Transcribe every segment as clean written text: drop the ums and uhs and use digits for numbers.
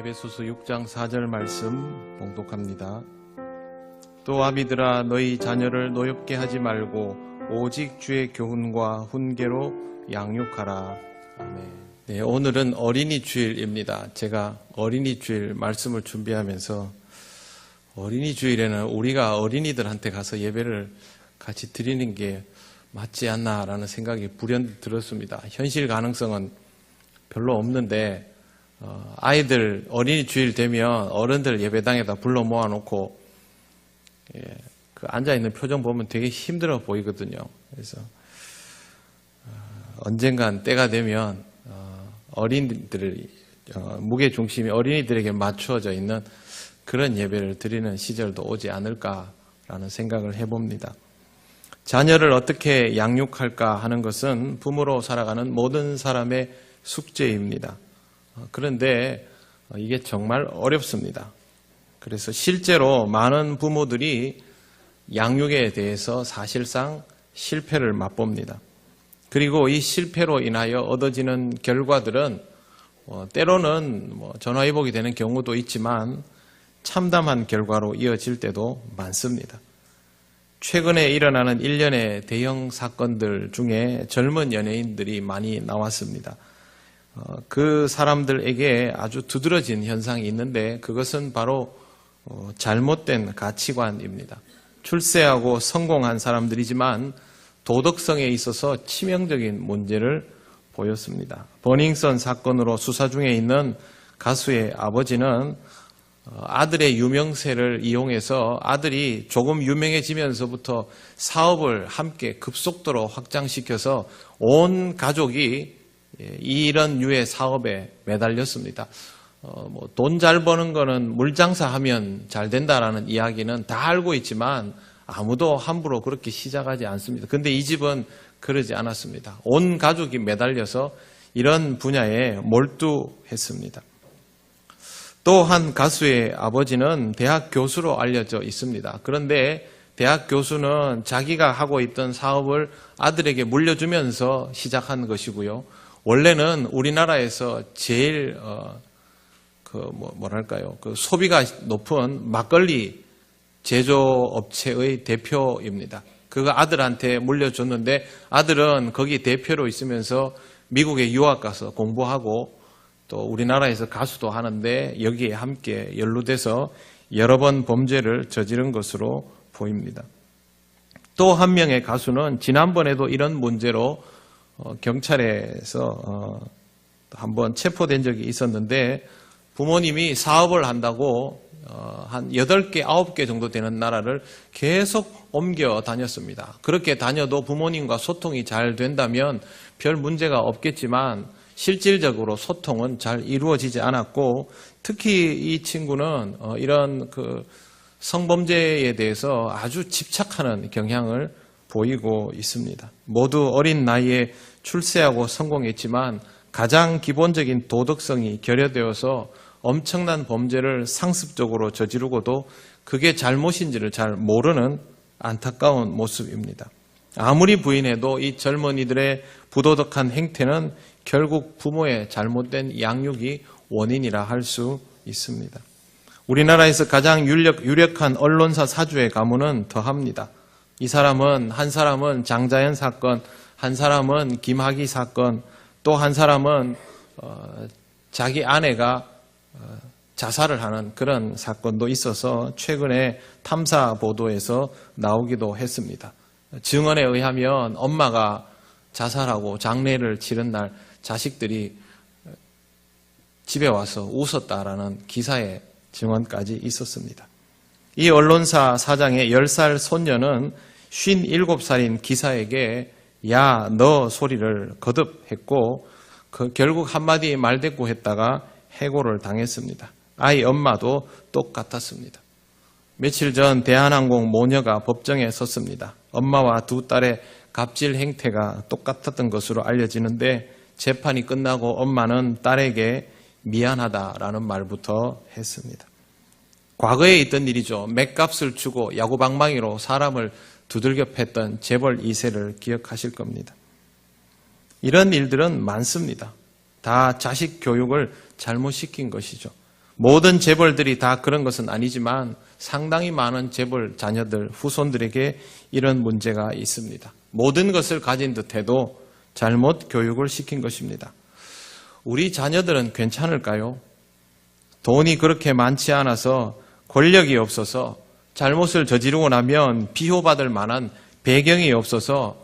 에베소서 6장 4절 말씀 봉독합니다. 또 아비들아 너희 자녀를 노엽게 하지 말고 오직 주의 교훈과 훈계로 양육하라. 아멘. 네, 오늘은 어린이 주일입니다. 제가 어린이 주일 말씀을 준비하면서 어린이 주일에는 우리가 어린이들한테 가서 예배를 같이 드리는 게 맞지 않나라는 생각이 불현듯 들었습니다. 현실 가능성은 별로 없는데 아이들 어린이 주일 되면 어른들 예배당에다 불러 모아놓고 그 앉아있는 표정 보면 되게 힘들어 보이거든요. 그래서 언젠간 때가 되면 어린이들을 무게중심이 어린이들에게 맞추어져 있는 그런 예배를 드리는 시절도 오지 않을까라는 생각을 해봅니다. 자녀를 어떻게 양육할까 하는 것은 부모로 살아가는 모든 사람의 숙제입니다. 그런데 이게 정말 어렵습니다. 그래서 실제로 많은 부모들이 양육에 대해서 사실상 실패를 맛봅니다. 그리고 이 실패로 인하여 얻어지는 결과들은 때로는 전화위복이 되는 경우도 있지만 참담한 결과로 이어질 때도 많습니다. 최근에 일어나는 일련의 대형 사건들 중에 젊은 연예인들이 많이 나왔습니다. 그 사람들에게 아주 두드러진 현상이 있는데 그것은 바로 잘못된 가치관입니다. 출세하고 성공한 사람들이지만 도덕성에 있어서 치명적인 문제를 보였습니다. 버닝썬 사건으로 수사 중에 있는 가수의 아버지는 아들의 유명세를 이용해서 아들이 조금 유명해지면서부터 사업을 함께 급속도로 확장시켜서 온 가족이 이런 류의 사업에 매달렸습니다. 돈 잘 버는 거는 물장사하면 잘 된다라는 이야기는 다 알고 있지만 아무도 함부로 그렇게 시작하지 않습니다. 근데 이 집은 그러지 않았습니다. 온 가족이 매달려서 이런 분야에 몰두했습니다. 또 한 가수의 아버지는 대학 교수로 알려져 있습니다. 그런데 대학 교수는 자기가 하고 있던 사업을 아들에게 물려주면서 시작한 것이고요. 원래는 우리나라에서 제일 소비가 높은 막걸리 제조업체의 대표입니다. 그거 아들한테 물려줬는데 아들은 거기 대표로 있으면서 미국에 유학 가서 공부하고 또 우리나라에서 가수도 하는데 여기에 함께 연루돼서 여러 번 범죄를 저지른 것으로 보입니다. 또 한 명의 가수는 지난번에도 이런 문제로 경찰에서 한번 체포된 적이 있었는데 부모님이 사업을 한다고 한 8개, 9개 정도 되는 나라를 계속 옮겨 다녔습니다. 그렇게 다녀도 부모님과 소통이 잘 된다면 별 문제가 없겠지만 실질적으로 소통은 잘 이루어지지 않았고 특히 이 친구는 이런 성범죄에 대해서 아주 집착하는 경향을 보이고 있습니다. 모두 어린 나이에 출세하고 성공했지만 가장 기본적인 도덕성이 결여되어서 엄청난 범죄를 상습적으로 저지르고도 그게 잘못인지를 잘 모르는 안타까운 모습입니다. 아무리 부인해도 이 젊은이들의 부도덕한 행태는 결국 부모의 잘못된 양육이 원인이라 할 수 있습니다. 우리나라에서 가장 유력한 언론사 사주의 가문은 더합니다. 한 사람은 장자연 사건, 한 사람은 김학의 사건, 또 한 사람은 자기 아내가 자살을 하는 그런 사건도 있어서 최근에 탐사 보도에서 나오기도 했습니다. 증언에 의하면 엄마가 자살하고 장례를 치른 날 자식들이 집에 와서 웃었다라는 기사의 증언까지 있었습니다. 이 언론사 사장의 10살 손녀는 57살인 기사에게 야, 너 소리를 거듭했고 결국 한마디 말대꾸했다가 해고를 당했습니다. 아이 엄마도 똑같았습니다. 며칠 전 대한항공 모녀가 법정에 섰습니다. 엄마와 두 딸의 갑질 행태가 똑같았던 것으로 알려지는데 재판이 끝나고 엄마는 딸에게 미안하다라는 말부터 했습니다. 과거에 있던 일이죠. 맥값을 주고 야구방망이로 사람을 두들겨 팼던 재벌 2세를 기억하실 겁니다. 이런 일들은 많습니다. 다 자식 교육을 잘못시킨 것이죠. 모든 재벌들이 다 그런 것은 아니지만 상당히 많은 재벌 자녀들, 후손들에게 이런 문제가 있습니다. 모든 것을 가진 듯해도 잘못 교육을 시킨 것입니다. 우리 자녀들은 괜찮을까요? 돈이 그렇게 많지 않아서 권력이 없어서 잘못을 저지르고 나면 비호받을 만한 배경이 없어서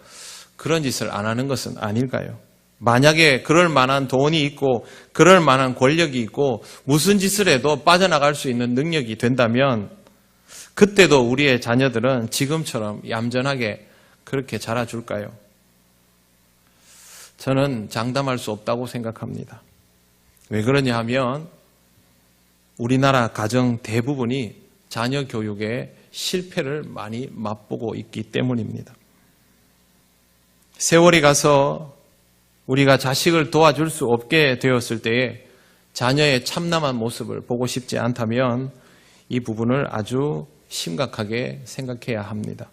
그런 짓을 안 하는 것은 아닐까요? 만약에 그럴 만한 돈이 있고 그럴 만한 권력이 있고 무슨 짓을 해도 빠져나갈 수 있는 능력이 된다면 그때도 우리의 자녀들은 지금처럼 얌전하게 그렇게 자라줄까요? 저는 장담할 수 없다고 생각합니다. 왜 그러냐 하면 우리나라 가정 대부분이 자녀 교육에 실패를 많이 맛보고 있기 때문입니다. 세월이 가서 우리가 자식을 도와줄 수 없게 되었을 때에 자녀의 참남한 모습을 보고 싶지 않다면 이 부분을 아주 심각하게 생각해야 합니다.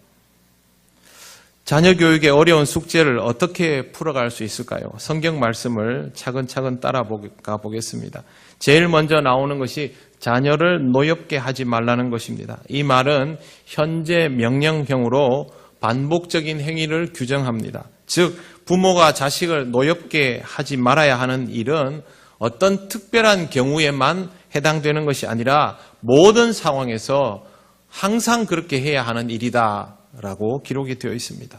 자녀 교육의 어려운 숙제를 어떻게 풀어갈 수 있을까요? 성경 말씀을 차근차근 따라가 보겠습니다. 제일 먼저 나오는 것이 자녀를 노엽게 하지 말라는 것입니다. 이 말은 현재 명령형으로 반복적인 행위를 규정합니다. 즉 부모가 자식을 노엽게 하지 말아야 하는 일은 어떤 특별한 경우에만 해당되는 것이 아니라 모든 상황에서 항상 그렇게 해야 하는 일이다라고 기록이 되어 있습니다.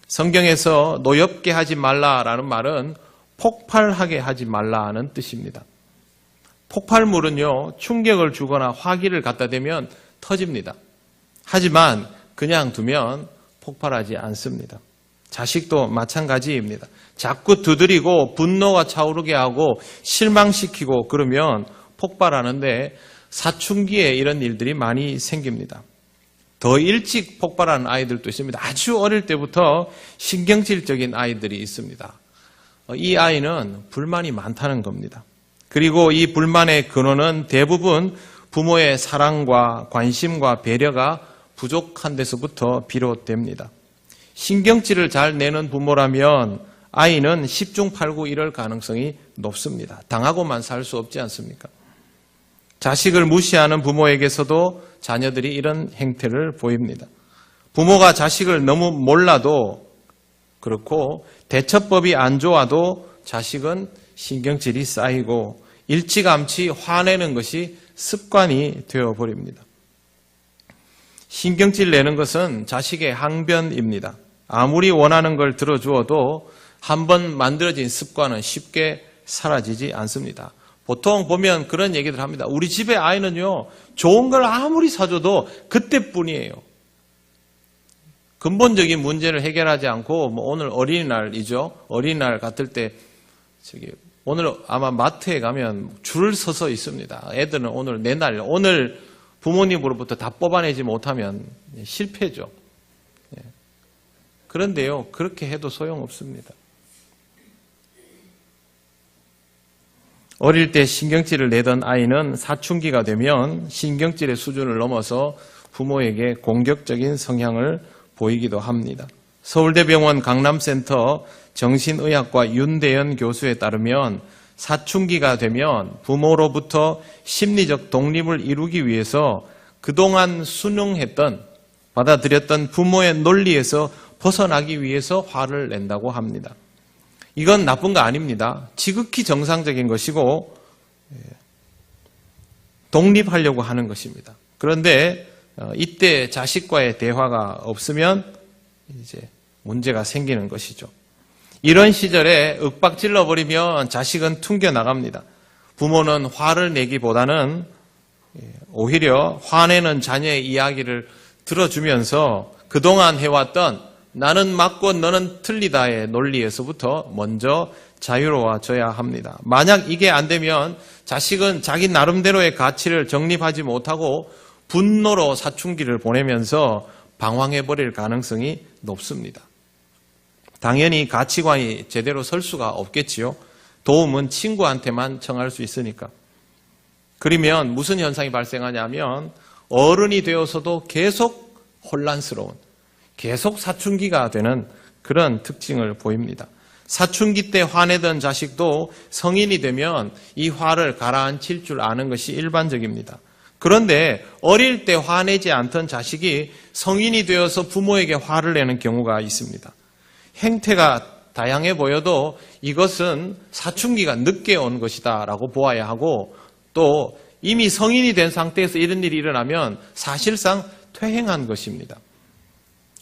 성경에서 노엽게 하지 말라라는 말은 폭발하게 하지 말라는 뜻입니다. 폭발물은요, 충격을 주거나 화기를 갖다 대면 터집니다. 하지만 그냥 두면 폭발하지 않습니다. 자식도 마찬가지입니다. 자꾸 두드리고 분노가 차오르게 하고 실망시키고 그러면 폭발하는데 사춘기에 이런 일들이 많이 생깁니다. 더 일찍 폭발하는 아이들도 있습니다. 아주 어릴 때부터 신경질적인 아이들이 있습니다. 이 아이는 불만이 많다는 겁니다. 그리고 이 불만의 근원은 대부분 부모의 사랑과 관심과 배려가 부족한 데서부터 비롯됩니다. 신경질을 잘 내는 부모라면 아이는 10중 8구 이럴 가능성이 높습니다. 당하고만 살 수 없지 않습니까? 자식을 무시하는 부모에게서도 자녀들이 이런 행태를 보입니다. 부모가 자식을 너무 몰라도 그렇고 대처법이 안 좋아도 자식은 신경질이 쌓이고 일찌감치 화내는 것이 습관이 되어버립니다. 신경질 내는 것은 자식의 항변입니다. 아무리 원하는 걸 들어주어도 한번 만들어진 습관은 쉽게 사라지지 않습니다. 보통 보면 그런 얘기들 합니다. 우리 집의 아이는요, 좋은 걸 아무리 사줘도 그때뿐이에요. 근본적인 문제를 해결하지 않고, 오늘 어린이날이죠. 어린이날 같을 때, 오늘 아마 마트에 가면 줄을 서서 있습니다. 애들은 오늘 내 날, 오늘 부모님으로부터 다 뽑아내지 못하면 실패죠. 그런데요, 그렇게 해도 소용없습니다. 어릴 때 신경질을 내던 아이는 사춘기가 되면 신경질의 수준을 넘어서 부모에게 공격적인 성향을 보이기도 합니다. 서울대병원 강남센터 정신의학과 윤대현 교수에 따르면 사춘기가 되면 부모로부터 심리적 독립을 이루기 위해서 그동안 순응했던, 받아들였던 부모의 논리에서 벗어나기 위해서 화를 낸다고 합니다. 이건 나쁜 거 아닙니다. 지극히 정상적인 것이고 독립하려고 하는 것입니다. 그런데 이때 자식과의 대화가 없으면 이제 문제가 생기는 것이죠. 이런 시절에 윽박질러 버리면 자식은 퉁겨 나갑니다. 부모는 화를 내기보다는 오히려 화내는 자녀의 이야기를 들어주면서 그동안 해왔던 나는 맞고 너는 틀리다의 논리에서부터 먼저 자유로워져야 합니다. 만약 이게 안 되면 자식은 자기 나름대로의 가치를 정립하지 못하고 분노로 사춘기를 보내면서 방황해버릴 가능성이 높습니다. 당연히 가치관이 제대로 설 수가 없겠지요. 도움은 친구한테만 청할 수 있으니까. 그러면 무슨 현상이 발생하냐면 어른이 되어서도 계속 혼란스러운, 계속 사춘기가 되는 그런 특징을 보입니다. 사춘기 때 화내던 자식도 성인이 되면 이 화를 가라앉힐 줄 아는 것이 일반적입니다. 그런데 어릴 때 화내지 않던 자식이 성인이 되어서 부모에게 화를 내는 경우가 있습니다. 행태가 다양해 보여도 이것은 사춘기가 늦게 온 것이다 라고 보아야 하고, 또 이미 성인이 된 상태에서 이런 일이 일어나면 사실상 퇴행한 것입니다.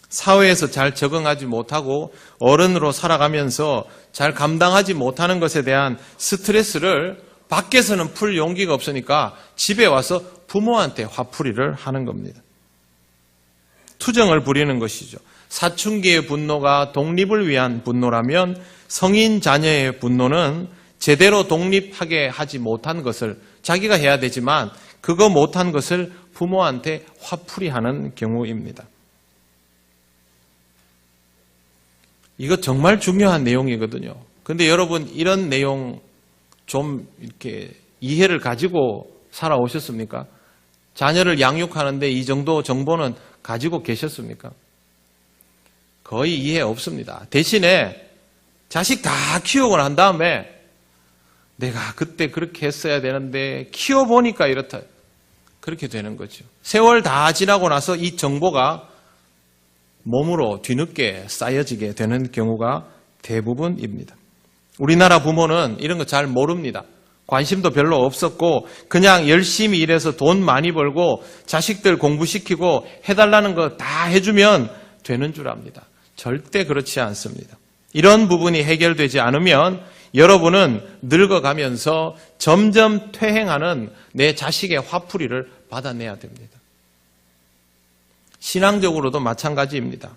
사회에서 잘 적응하지 못하고 어른으로 살아가면서 잘 감당하지 못하는 것에 대한 스트레스를 밖에서는 풀 용기가 없으니까 집에 와서 부모한테 화풀이를 하는 겁니다. 투정을 부리는 것이죠. 사춘기의 분노가 독립을 위한 분노라면 성인 자녀의 분노는 제대로 독립하게 하지 못한 것을 자기가 해야 되지만 그거 못한 것을 부모한테 화풀이하는 경우입니다. 이거 정말 중요한 내용이거든요. 근데 여러분, 이런 내용 좀 이렇게 이해를 가지고 살아오셨습니까? 자녀를 양육하는데 이 정도 정보는 가지고 계셨습니까? 거의 이해 없습니다. 대신에 자식 다 키우고 난 다음에 내가 그때 그렇게 했어야 되는데 키워보니까 이렇다. 그렇게 되는 거죠. 세월 다 지나고 나서 이 정보가 몸으로 뒤늦게 쌓여지게 되는 경우가 대부분입니다. 우리나라 부모는 이런 거 잘 모릅니다. 관심도 별로 없었고 그냥 열심히 일해서 돈 많이 벌고 자식들 공부시키고 해달라는 거 다 해주면 되는 줄 압니다. 절대 그렇지 않습니다. 이런 부분이 해결되지 않으면 여러분은 늙어가면서 점점 퇴행하는 내 자식의 화풀이를 받아내야 됩니다. 신앙적으로도 마찬가지입니다.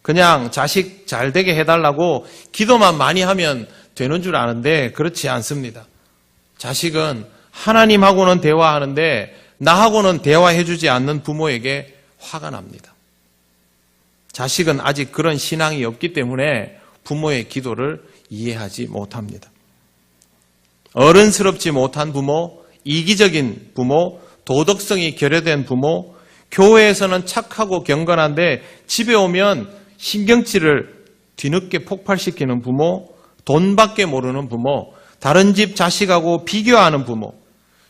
그냥 자식 잘 되게 해달라고 기도만 많이 하면 되는 줄 아는데 그렇지 않습니다. 자식은 하나님하고는 대화하는데 나하고는 대화해주지 않는 부모에게 화가 납니다. 자식은 아직 그런 신앙이 없기 때문에 부모의 기도를 이해하지 못합니다. 어른스럽지 못한 부모, 이기적인 부모, 도덕성이 결여된 부모, 교회에서는 착하고 경건한데 집에 오면 신경질을 뒤늦게 폭발시키는 부모, 돈밖에 모르는 부모, 다른 집 자식하고 비교하는 부모,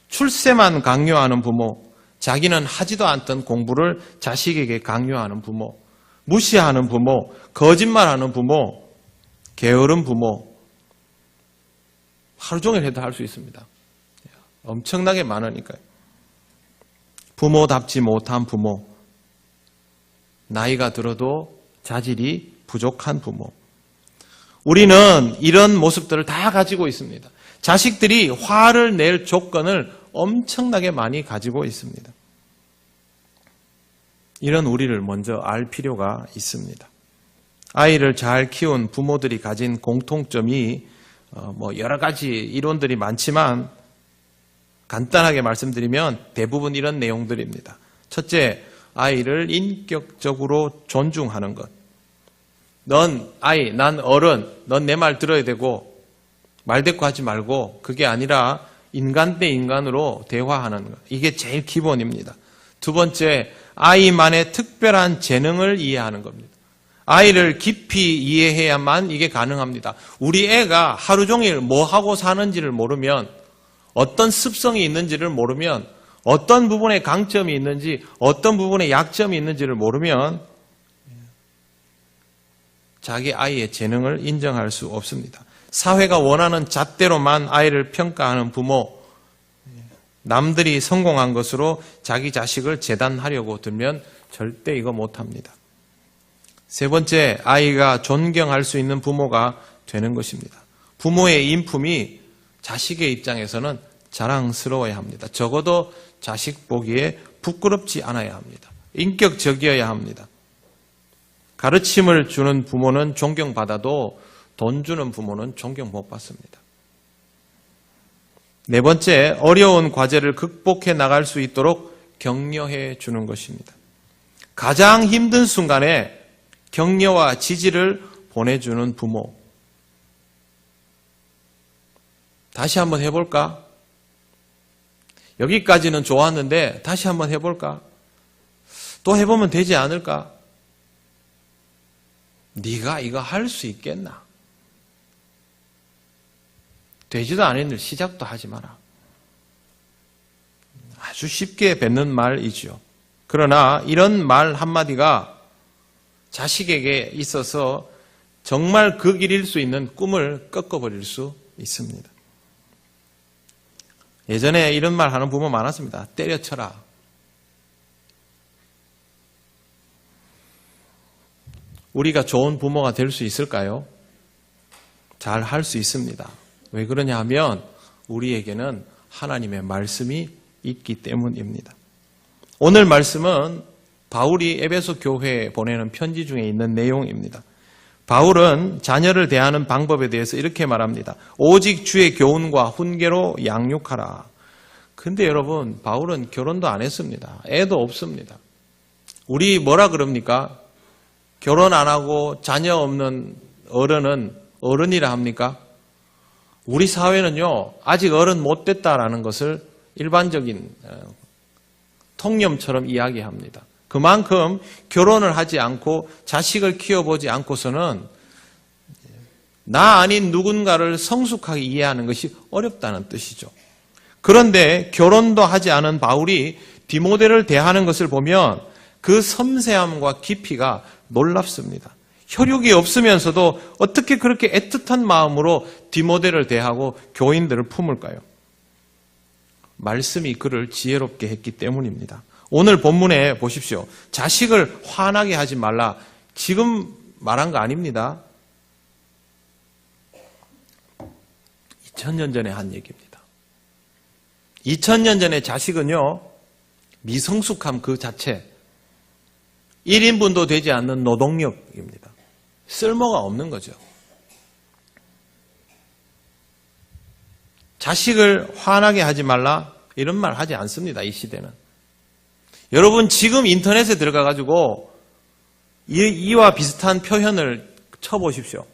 출세만 강요하는 부모, 자기는 하지도 않던 공부를 자식에게 강요하는 부모, 무시하는 부모, 거짓말하는 부모, 게으른 부모, 하루 종일 해도 할 수 있습니다. 엄청나게 많으니까요. 부모답지 못한 부모, 나이가 들어도 자질이 부족한 부모. 우리는 이런 모습들을 다 가지고 있습니다. 자식들이 화를 낼 조건을 엄청나게 많이 가지고 있습니다. 이런 우리를 먼저 알 필요가 있습니다. 아이를 잘 키운 부모들이 가진 공통점이 여러 가지 이론들이 많지만 간단하게 말씀드리면 대부분 이런 내용들입니다. 첫째, 아이를 인격적으로 존중하는 것. 넌 아이, 난 어른, 넌 내 말 들어야 되고 말대꾸하지 말고 그게 아니라 인간 대 인간으로 대화하는 것. 이게 제일 기본입니다. 두 번째, 아이만의 특별한 재능을 이해하는 겁니다. 아이를 깊이 이해해야만 이게 가능합니다. 우리 애가 하루 종일 뭐 하고 사는지를 모르면, 어떤 습성이 있는지를 모르면, 어떤 부분에 강점이 있는지, 어떤 부분에 약점이 있는지를 모르면 자기 아이의 재능을 인정할 수 없습니다. 사회가 원하는 잣대로만 아이를 평가하는 부모, 남들이 성공한 것으로 자기 자식을 재단하려고 들면 절대 이거 못합니다. 세 번째, 아이가 존경할 수 있는 부모가 되는 것입니다. 부모의 인품이 자식의 입장에서는 자랑스러워야 합니다. 적어도 자식 보기에 부끄럽지 않아야 합니다. 인격적이어야 합니다. 가르침을 주는 부모는 존경받아도 돈 주는 부모는 존경 못 받습니다. 네 번째, 어려운 과제를 극복해 나갈 수 있도록 격려해 주는 것입니다. 가장 힘든 순간에 격려와 지지를 보내주는 부모. 다시 한번 해볼까? 여기까지는 좋았는데 다시 한번 해볼까? 또 해보면 되지 않을까? 네가 이거 할 수 있겠나? 되지도 않은 일 시작도 하지 마라. 아주 쉽게 뱉는 말이지요. 그러나 이런 말 한마디가 자식에게 있어서 정말 그 길일 수 있는 꿈을 꺾어버릴 수 있습니다. 예전에 이런 말 하는 부모 많았습니다. 때려쳐라. 우리가 좋은 부모가 될 수 있을까요? 잘 할 수 있습니다. 왜 그러냐 하면 우리에게는 하나님의 말씀이 있기 때문입니다. 오늘 말씀은 바울이 에베소 교회에 보내는 편지 중에 있는 내용입니다. 바울은 자녀를 대하는 방법에 대해서 이렇게 말합니다. 오직 주의 교훈과 훈계로 양육하라. 근데 여러분, 바울은 결혼도 안 했습니다. 애도 없습니다. 우리 뭐라 그럽니까? 결혼 안 하고 자녀 없는 어른은 어른이라 합니까? 우리 사회는요, 아직 어른 못 됐다라는 것을 일반적인 통념처럼 이야기합니다. 그만큼 결혼을 하지 않고 자식을 키워보지 않고서는 나 아닌 누군가를 성숙하게 이해하는 것이 어렵다는 뜻이죠. 그런데 결혼도 하지 않은 바울이 디모데를 대하는 것을 보면 그 섬세함과 깊이가 놀랍습니다. 혈육이 없으면서도 어떻게 그렇게 애틋한 마음으로 디모데를 대하고 교인들을 품을까요? 말씀이 그를 지혜롭게 했기 때문입니다. 오늘 본문에 보십시오. 자식을 화나게 하지 말라. 지금 말한 거 아닙니다. 2000년 전에 한 얘기입니다. 2000년 전에 자식은요, 미성숙함 그 자체, 1인분도 되지 않는 노동력입니다. 쓸모가 없는 거죠. 자식을 화나게 하지 말라, 이런 말 하지 않습니다. 이 시대는. 여러분, 지금 인터넷에 들어가가지고 이와 비슷한 표현을 쳐보십시오.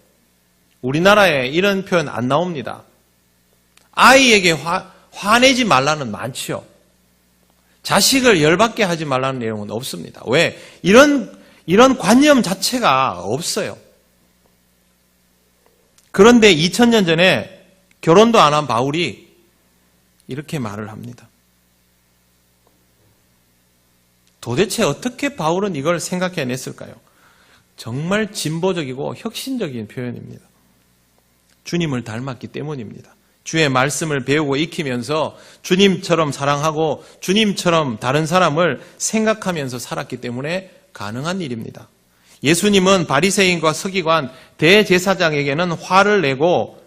우리나라에 이런 표현 안 나옵니다. 아이에게 화내지 말라는 많지요. 자식을 열받게 하지 말라는 내용은 없습니다. 왜? 이런 관념 자체가 없어요. 그런데 2000년 전에 결혼도 안 한 바울이 이렇게 말을 합니다. 도대체 어떻게 바울은 이걸 생각해냈을까요? 정말 진보적이고 혁신적인 표현입니다. 주님을 닮았기 때문입니다. 주의 말씀을 배우고 익히면서 주님처럼 사랑하고 주님처럼 다른 사람을 생각하면서 살았기 때문에 가능한 일입니다. 예수님은 바리새인과 서기관, 대제사장에게는 화를 내고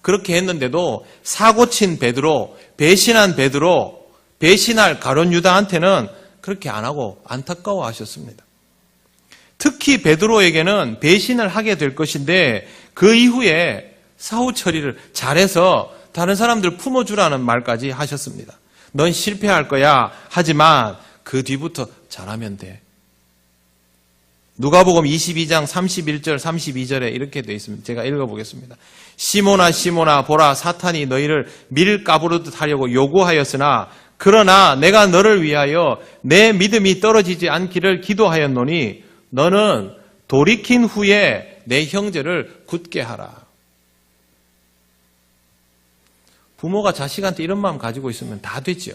그렇게 했는데도 사고친 베드로, 배신한 베드로, 배신할 가룟 유다한테는 그렇게 안 하고 안타까워하셨습니다. 특히 베드로에게는 배신을 하게 될 것인데 그 이후에 사후 처리를 잘해서 다른 사람들 품어주라는 말까지 하셨습니다. 넌 실패할 거야. 하지만 그 뒤부터 잘하면 돼. 누가복음 22장 31절 32절에 이렇게 되어 있습니다. 제가 읽어보겠습니다. 시몬아 시몬아 보라 사탄이 너희를 밀가부르듯 하려고 요구하였으나 그러나 내가 너를 위하여 내 믿음이 떨어지지 않기를 기도하였노니 너는 돌이킨 후에 내 형제를 굳게 하라. 부모가 자식한테 이런 마음 가지고 있으면 다 되지요.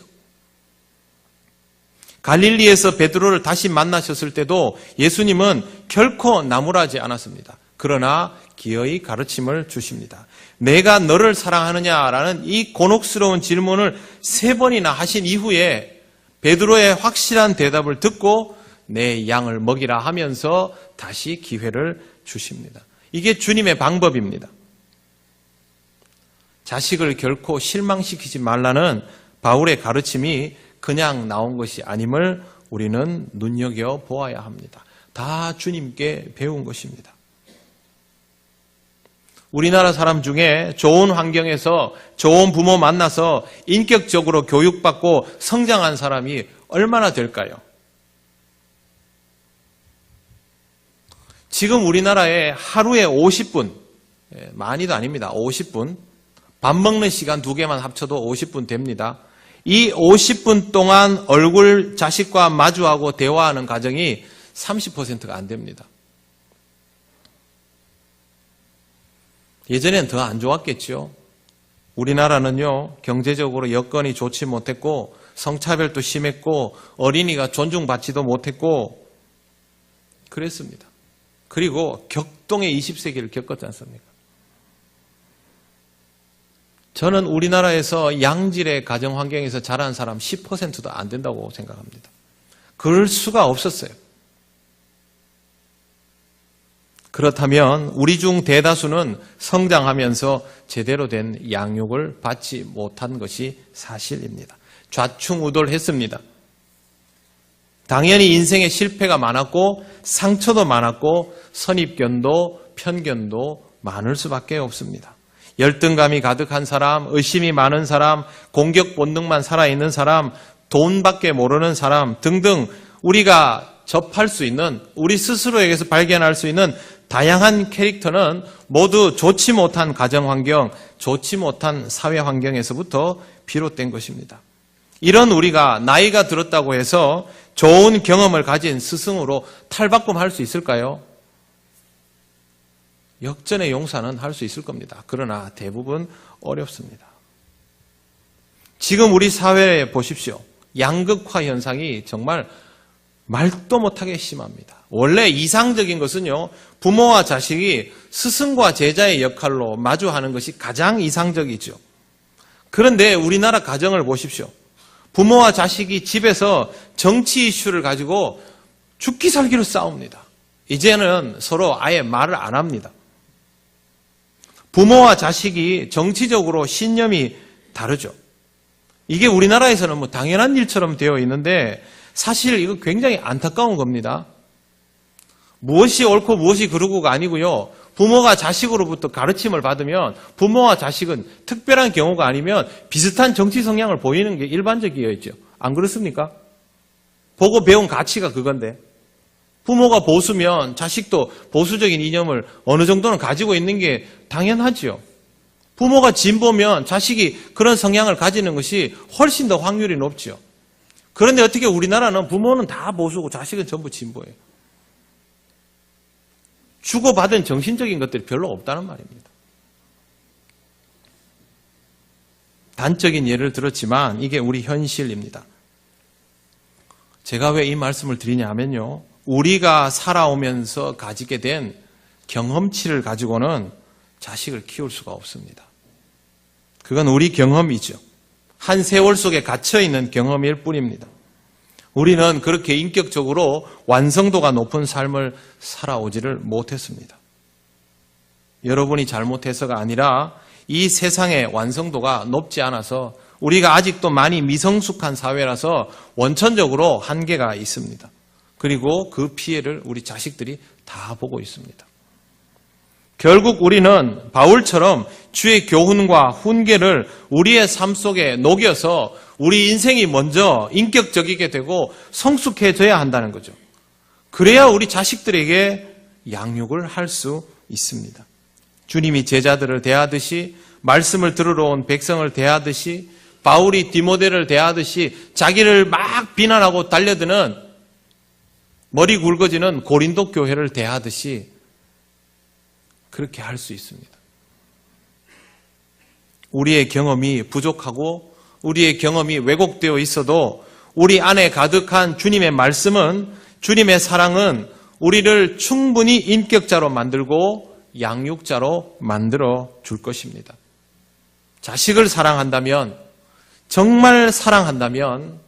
갈릴리에서 베드로를 다시 만나셨을 때도 예수님은 결코 나무라지 않았습니다. 그러나 기어이 가르침을 주십니다. 내가 너를 사랑하느냐라는 이 곤혹스러운 질문을 3번이나 하신 이후에 베드로의 확실한 대답을 듣고 내 양을 먹이라 하면서 다시 기회를 주십니다. 이게 주님의 방법입니다. 자식을 결코 실망시키지 말라는 바울의 가르침이 그냥 나온 것이 아님을 우리는 눈여겨보아야 합니다. 다 주님께 배운 것입니다. 우리나라 사람 중에 좋은 환경에서 좋은 부모 만나서 인격적으로 교육받고 성장한 사람이 얼마나 될까요? 지금 우리나라에 하루에 50분, 많이도 아닙니다. 50분, 밥 먹는 시간 2개만 합쳐도 50분 됩니다. 이 50분 동안 얼굴 자식과 마주하고 대화하는 가정이 30%가 안 됩니다. 예전엔 더 안 좋았겠죠. 우리나라는요, 경제적으로 여건이 좋지 못했고, 성차별도 심했고, 어린이가 존중받지도 못했고, 그랬습니다. 그리고 격동의 20세기를 겪었지 않습니까? 저는 우리나라에서 양질의 가정 환경에서 자란 사람 10%도 안 된다고 생각합니다. 그럴 수가 없었어요. 그렇다면 우리 중 대다수는 성장하면서 제대로 된 양육을 받지 못한 것이 사실입니다. 좌충우돌했습니다. 당연히 인생에 실패가 많았고 상처도 많았고 선입견도 편견도 많을 수밖에 없습니다. 열등감이 가득한 사람, 의심이 많은 사람, 공격 본능만 살아있는 사람, 돈밖에 모르는 사람 등등 우리가 접할 수 있는, 우리 스스로에게서 발견할 수 있는 다양한 캐릭터는 모두 좋지 못한 가정환경, 좋지 못한 사회환경에서부터 비롯된 것입니다. 이런 우리가 나이가 들었다고 해서 좋은 경험을 가진 스승으로 탈바꿈할 수 있을까요? 역전의 용사는 할 수 있을 겁니다. 그러나 대부분 어렵습니다. 지금 우리 사회에 보십시오. 양극화 현상이 정말 말도 못하게 심합니다. 원래 이상적인 것은요, 부모와 자식이 스승과 제자의 역할로 마주하는 것이 가장 이상적이죠. 그런데 우리나라 가정을 보십시오. 부모와 자식이 집에서 정치 이슈를 가지고 죽기 살기로 싸웁니다. 이제는 서로 아예 말을 안 합니다. 부모와 자식이 정치적으로 신념이 다르죠. 이게 우리나라에서는 뭐 당연한 일처럼 되어 있는데 사실 이거 굉장히 안타까운 겁니다. 무엇이 옳고 무엇이 그르고가 아니고요. 부모가 자식으로부터 가르침을 받으면 부모와 자식은 특별한 경우가 아니면 비슷한 정치 성향을 보이는 게 일반적이었죠. 안 그렇습니까? 보고 배운 가치가 그건데. 부모가 보수면 자식도 보수적인 이념을 어느 정도는 가지고 있는 게 당연하죠. 부모가 진보면 자식이 그런 성향을 가지는 것이 훨씬 더 확률이 높죠. 그런데 어떻게 우리나라는 부모는 다 보수고 자식은 전부 진보예요. 주고받은 정신적인 것들이 별로 없다는 말입니다. 단적인 예를 들었지만 이게 우리 현실입니다. 제가 왜 이 말씀을 드리냐 하면요. 우리가 살아오면서 가지게 된 경험치를 가지고는 자식을 키울 수가 없습니다. 그건 우리 경험이죠. 한 세월 속에 갇혀있는 경험일 뿐입니다. 우리는 그렇게 인격적으로 완성도가 높은 삶을 살아오지를 못했습니다. 여러분이 잘못해서가 아니라 이 세상의 완성도가 높지 않아서 우리가 아직도 많이 미성숙한 사회라서 원천적으로 한계가 있습니다. 그리고 그 피해를 우리 자식들이 다 보고 있습니다. 결국 우리는 바울처럼 주의 교훈과 훈계를 우리의 삶 속에 녹여서 우리 인생이 먼저 인격적이게 되고 성숙해져야 한다는 거죠. 그래야 우리 자식들에게 양육을 할 수 있습니다. 주님이 제자들을 대하듯이 말씀을 들으러 온 백성을 대하듯이 바울이 디모데를 대하듯이 자기를 막 비난하고 달려드는 머리 굵어지는 고린도 교회를 대하듯이 그렇게 할 수 있습니다. 우리의 경험이 부족하고 우리의 경험이 왜곡되어 있어도 우리 안에 가득한 주님의 말씀은, 주님의 사랑은 우리를 충분히 인격자로 만들고 양육자로 만들어 줄 것입니다. 자식을 사랑한다면, 정말 사랑한다면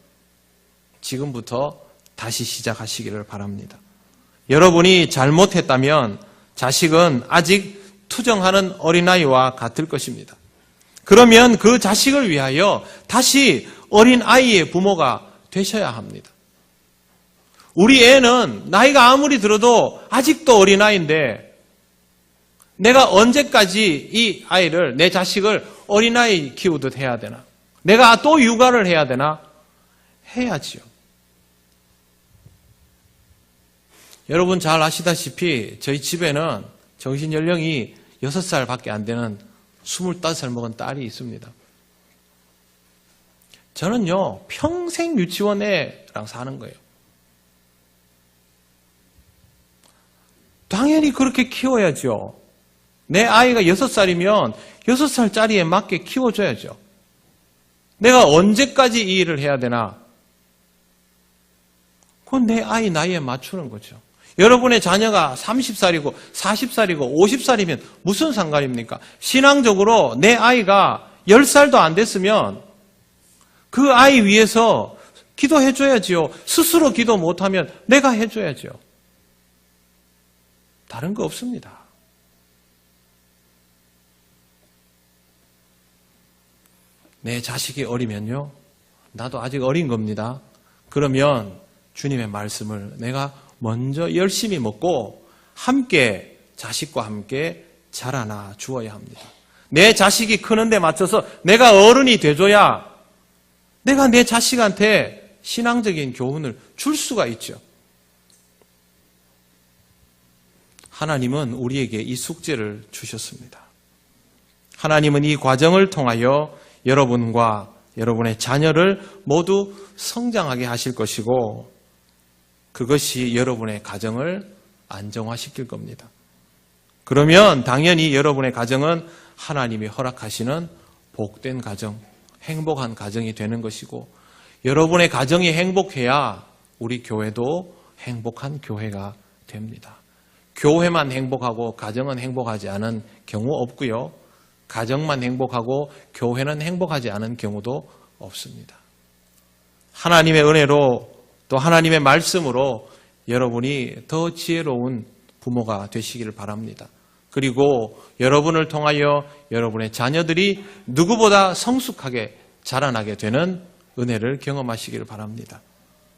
지금부터 다시 시작하시기를 바랍니다. 여러분이 잘못했다면 자식은 아직 투정하는 어린아이와 같을 것입니다. 그러면 그 자식을 위하여 다시 어린아이의 부모가 되셔야 합니다. 우리 애는 나이가 아무리 들어도 아직도 어린아이인데 내가 언제까지 이 아이를, 내 자식을 어린아이 키우듯 해야 되나? 내가 또 육아를 해야 되나? 해야지요. 여러분 잘 아시다시피 저희 집에는 정신연령이 6살밖에 안 되는 25살 먹은 딸이 있습니다. 저는요, 평생 유치원애랑 사는 거예요. 당연히 그렇게 키워야죠. 내 아이가 6살이면 6살짜리에 맞게 키워줘야죠. 내가 언제까지 이 일을 해야 되나? 그건 내 아이 나이에 맞추는 거죠. 여러분의 자녀가 30살이고 40살이고 50살이면 무슨 상관입니까? 신앙적으로 내 아이가 10살도 안 됐으면 그 아이 위해서 기도해줘야지요. 스스로 기도 못하면 내가 해줘야죠. 다른 거 없습니다. 내 자식이 어리면요. 나도 아직 어린 겁니다. 그러면 주님의 말씀을 내가 먼저 열심히 먹고 함께 자식과 함께 자라나 주어야 합니다. 내 자식이 크는 데 맞춰서 내가 어른이 돼줘야 내가 내 자식한테 신앙적인 교훈을 줄 수가 있죠. 하나님은 우리에게 이 숙제를 주셨습니다. 하나님은 이 과정을 통하여 여러분과 여러분의 자녀를 모두 성장하게 하실 것이고 그것이 여러분의 가정을 안정화시킬 겁니다. 그러면 당연히 여러분의 가정은 하나님이 허락하시는 복된 가정, 행복한 가정이 되는 것이고 여러분의 가정이 행복해야 우리 교회도 행복한 교회가 됩니다. 교회만 행복하고 가정은 행복하지 않은 경우 없고요. 가정만 행복하고 교회는 행복하지 않은 경우도 없습니다. 하나님의 은혜로 또 하나님의 말씀으로 여러분이 더 지혜로운 부모가 되시기를 바랍니다. 그리고 여러분을 통하여 여러분의 자녀들이 누구보다 성숙하게 자라나게 되는 은혜를 경험하시기를 바랍니다.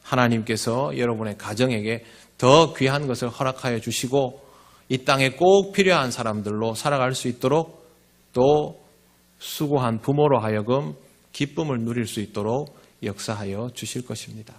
하나님께서 여러분의 가정에게 더 귀한 것을 허락하여 주시고 이 땅에 꼭 필요한 사람들로 살아갈 수 있도록 또 수고한 부모로 하여금 기쁨을 누릴 수 있도록 역사하여 주실 것입니다.